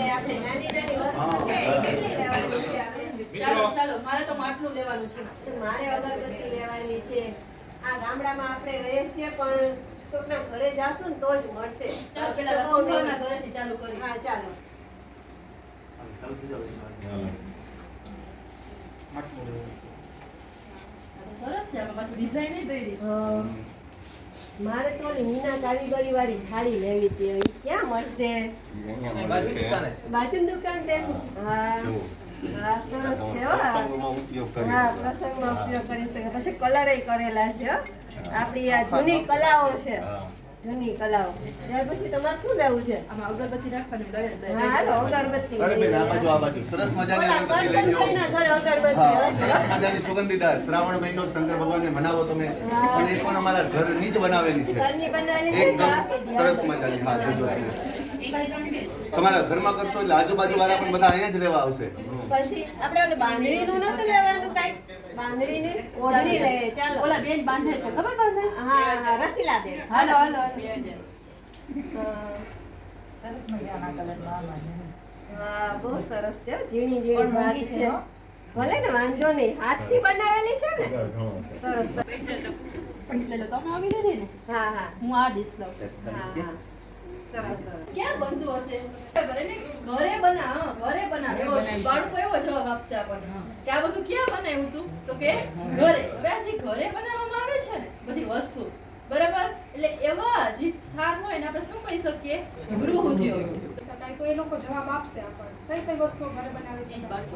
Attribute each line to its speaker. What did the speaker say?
Speaker 1: એટલે આપણે નાની નાની વસ્તુ છે એ કેટલી લેવાની છે આપણે?
Speaker 2: ચાલો ચાલો, મારે તો આટલું લેવાનું છે.
Speaker 1: મારે અગરબત્તી લેવાની છે. આ ગામડામાં આપણે રહીએ છીએ પણ કોકના ઘરે જાશું ને તો જ મળશે.
Speaker 2: ચાલો પેલા કુંભારના ઘરેથી ચાલુ કરીએ.
Speaker 1: હા ચાલો.
Speaker 2: સરસ છે, આમાં પાછું ડિઝાઇન એ દઈ દીધી.
Speaker 1: મારે તો ઓલી મીના કારીગરી વાળી થાળી લેવી હતી. એ ક્યાં મળશે? બાજુની દુકાન છે. હા હા, સરસ છે હો. હા, પ્રસંગમાં ઉપયોગ કરી શકે. પછી કલર કરેલા છે હો. આપણી આ જૂની કલાઓ છે. જૂની કલાઓ. ત્યાર પછી તમારે શું લેવું છે?
Speaker 2: આમાં અગરબત્તી રાખવાની લઈ લે.
Speaker 1: હા હાલો, અગરબત્તી.
Speaker 3: અરે બેન, આ બાજુ સરસ મજાની અગરબત્તી લઈ જાઓ. હા, સરસ મજાની સુગંધીદાર શ્રાવણ મહિનો શંકર ભગવાનને મનાવો તમે. અને એ પણ અમારા ઘરની જ બનાવેલી છે.
Speaker 1: ઘરની બનાવેલી છે.
Speaker 3: એકદમ સરસ મજાની. હા, જોજો તમે. તમારા ઘરમાં કરશો એટલે આજુબાજુ વાળા પણ બધા અહીંયા જ રહેવા આવશે.
Speaker 1: પછી આપણે ઓલે બાંધણીનું નતું લેવાનું કાઈ? બાંધણીની ઓઢણી લે. ચાલો.
Speaker 2: ઓલા બેન બાંધે છે, ખબર બાંધે?
Speaker 1: હા હા, રસીલા દે.
Speaker 2: હાલો હાલો હાલો.
Speaker 4: સરસ મજાના કલરમાં
Speaker 1: હા, બહુ સરસ છે હો. ઝીણી ઝીણી વાત છે. ભલે ને, વાંધો નહીં. હાથથી બનાવેલી છે ને? સરસ.
Speaker 2: પૈસા લે તો તમે આવી લીધી ને.
Speaker 1: હા હા
Speaker 2: હું આ ડીશ લઉં.
Speaker 1: હા હા, સરસ સરસ.
Speaker 2: ક્યાં બનતું હશે? બરાબર, એટલે ઘરે બનાવ, ઘરે બનાવ. એવો બાળકો એવો જવાબ આપશે આપણને કે આ બધું ક્યાં બનાવ્યું તું? તો કે ઘરે. હવે આ જે ઘરે બનાવવામાં આવે છે ને બધી વસ્તુ, બરાબર, એટલે એવા જે સ્થાન હોય ને આપણે શું કહી શકીએ? ગૃહ ઉદ્યોગ.
Speaker 5: શકાય તો એ લોકો જવાબ આપશે આપણને કઈ કઈ વસ્તુઓ ઘરે બનાવી છે.
Speaker 2: પાપડ,